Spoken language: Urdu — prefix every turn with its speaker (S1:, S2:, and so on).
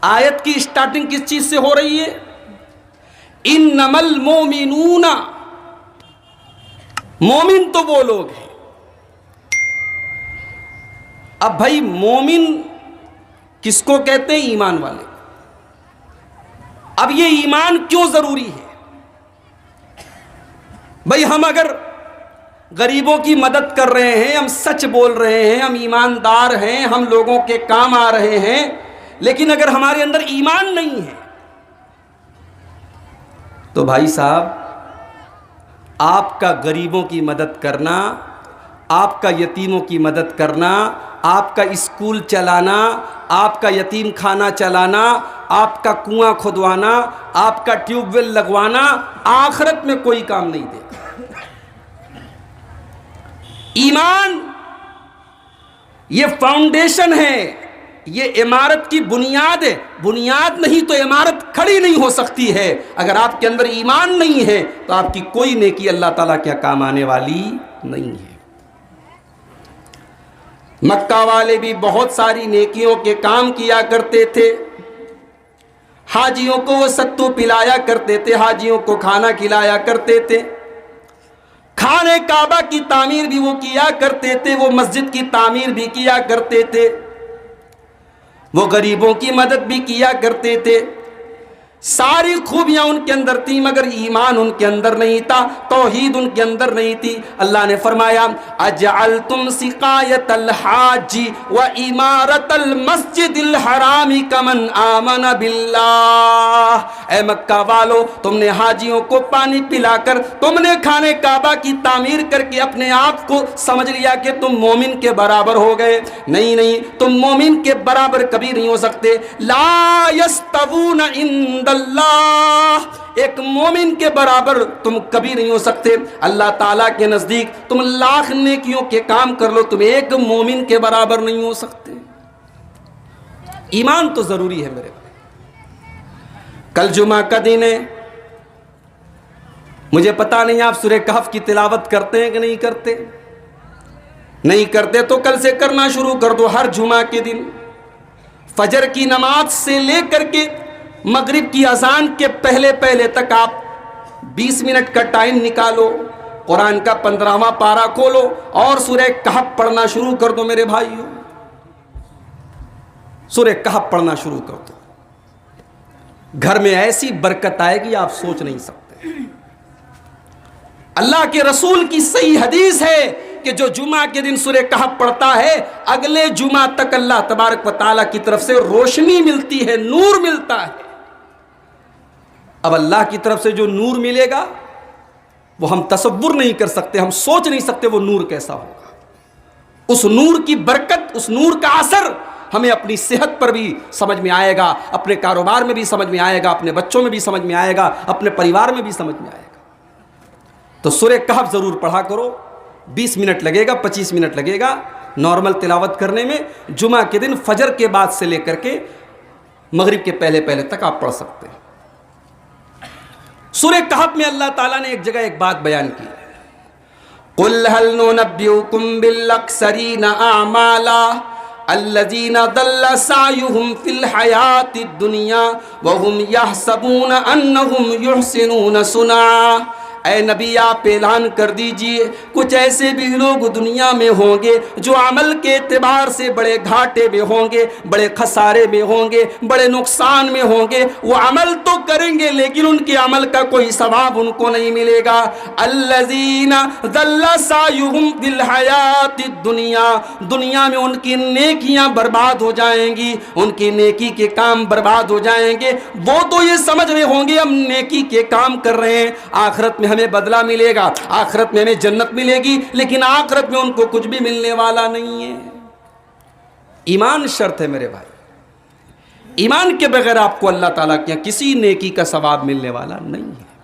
S1: آیت کی سٹارٹنگ کس چیز سے ہو رہی ہے؟ انما المؤمنون، مومن تو وہ لوگ ہیں۔ اب بھائی مومن کس کو کہتے ہیں؟ ایمان والے۔ اب یہ ایمان کیوں ضروری ہے؟ بھائی ہم اگر غریبوں کی مدد کر رہے ہیں، ہم سچ بول رہے ہیں، ہم ایماندار ہیں، ہم لوگوں کے کام آ رہے ہیں، لیکن اگر ہمارے اندر ایمان نہیں ہے تو بھائی صاحب آپ کا غریبوں کی مدد کرنا، آپ کا یتیموں کی مدد کرنا، آپ کا اسکول چلانا، آپ کا یتیم خانہ چلانا، آپ کا کنواں کھودوانا، آپ کا ٹیوب ویل لگوانا آخرت میں کوئی کام نہیں دے گا۔ ایمان یہ فاؤنڈیشن ہے، یہ عمارت کی بنیاد ہے۔ بنیاد نہیں تو عمارت کھڑی نہیں ہو سکتی ہے۔ اگر آپ کے اندر ایمان نہیں ہے تو آپ کی کوئی نیکی اللہ تعالیٰ کیا کام آنے والی نہیں ہے۔ مکہ والے بھی بہت ساری نیکیوں کے کام کیا کرتے تھے۔ حاجیوں کو وہ ستو پلایا کرتے تھے، حاجیوں کو کھانا کھلایا کرتے تھے، خانہ کعبہ کی تعمیر بھی وہ کیا کرتے تھے، وہ مسجد کی تعمیر بھی کیا کرتے تھے، وہ غریبوں کی مدد بھی کیا کرتے تھے۔ ساری خوبیاں ان کے اندر تھی، مگر ایمان ان کے اندر نہیں تھا، توحید ان کے اندر نہیں تھی۔ اللہ نے فرمایا اجعلتم سقایت الحاج و امارت المسجد الحرام کمن آمن باللہ۔ اے مکہ والو، تم نے حاجیوں کو پانی پلا کر، تم نے خانہ کعبہ کی تعمیر کر کے اپنے آپ کو سمجھ لیا کہ تم مومن کے برابر ہو گئے۔ نہیں، تم مومن کے برابر کبھی نہیں ہو سکتے۔ لا یستوون عند اللہ، ایک مومن کے برابر تم کبھی نہیں ہو سکتے۔ اللہ تعالیٰ کے نزدیک تم لاکھ نیکیوں کے کام کر لو، تم ایک مومن کے برابر نہیں ہو سکتے۔ ایمان تو ضروری ہے میرے بھائی۔ کل جمعہ کا دن ہے، مجھے پتا نہیں آپ سورہ کہف کی تلاوت کرتے ہیں کہ نہیں کرتے؟ نہیں کرتے تو کل سے کرنا شروع کر دو۔ ہر جمعہ کے دن فجر کی نماز سے لے کر کے مغرب کی اذان کے پہلے تک آپ 20 منٹ کا ٹائم نکالو، قرآن کا 15واں پارہ کھولو اور سورہ کہف پڑھنا شروع کر دو میرے بھائیو۔ سورہ کہف پڑھنا شروع کر دو، گھر میں ایسی برکت آئے گی آپ سوچ نہیں سکتے۔ اللہ کے رسول کی صحیح حدیث ہے کہ جو جمعہ کے دن سورہ کہف پڑھتا ہے اگلے جمعہ تک اللہ تبارک و تعالیٰ کی طرف سے روشنی ملتی ہے، نور ملتا ہے۔ اب اللہ کی طرف سے جو نور ملے گا وہ ہم تصور نہیں کر سکتے، ہم سوچ نہیں سکتے وہ نور کیسا ہوگا۔ اس نور کی برکت، اس نور کا اثر ہمیں اپنی صحت پر بھی سمجھ میں آئے گا، اپنے کاروبار میں بھی سمجھ میں آئے گا، اپنے بچوں میں بھی سمجھ میں آئے گا، اپنے پریوار میں بھی سمجھ میں آئے گا۔ تو سورہ کہف ضرور پڑھا کرو، 20 منٹ لگے گا، 25 منٹ لگے گا نارمل تلاوت کرنے میں۔ جمعہ کے دن فجر کے بعد سے لے کر کے مغرب کے پہلے تک آپ پڑھ سکتے ہیں۔ سورہ کہف میں اللہ تعالیٰ نے ایک جگہ ایک بات بیان کی، قُلْ هَلْ نُنَبِّئُكُمْ بِالْأَخْسَرِينَ أَعْمَالًا الَّذِينَ ضَلَّ سَعْيُهُمْ فِي الْحَيَاةِ الدُّنْيَا وَهُمْ يَحْسَبُونَ أَنَّهُمْ يُحْسِنُونَ صُنْعًا۔ اے نبی آپ اعلان کر دیجئے کچھ ایسے بھی لوگ دنیا میں ہوں گے جو عمل کے اعتبار سے بڑے گھاٹے میں ہوں گے، بڑے خسارے میں ہوں گے، بڑے نقصان میں ہوں گے۔ وہ عمل تو کریں گے لیکن ان کے عمل کا کوئی ثواب ان کو نہیں ملے گا۔ الذین ضل سعیہم فی الحیاۃ الدنیا، دنیا میں ان کی نیکیاں برباد ہو جائیں گی، ان کی نیکی کے کام برباد ہو جائیں گے۔ وہ تو یہ سمجھ رہے ہوں گے ہم نیکی کے کام کر رہے ہیں، آخرت میں ہمیں بدلہ ملے گا، آخرت میں ہمیں جنت ملے گی، لیکن آخرت میں ان کو کچھ بھی ملنے والا نہیں ہے۔ ایمان شرط ہے میرے بھائی، ایمان کے بغیر آپ کو اللہ تعالیٰ کے یہاں کسی نیکی کا ثواب ملنے والا نہیں ہے۔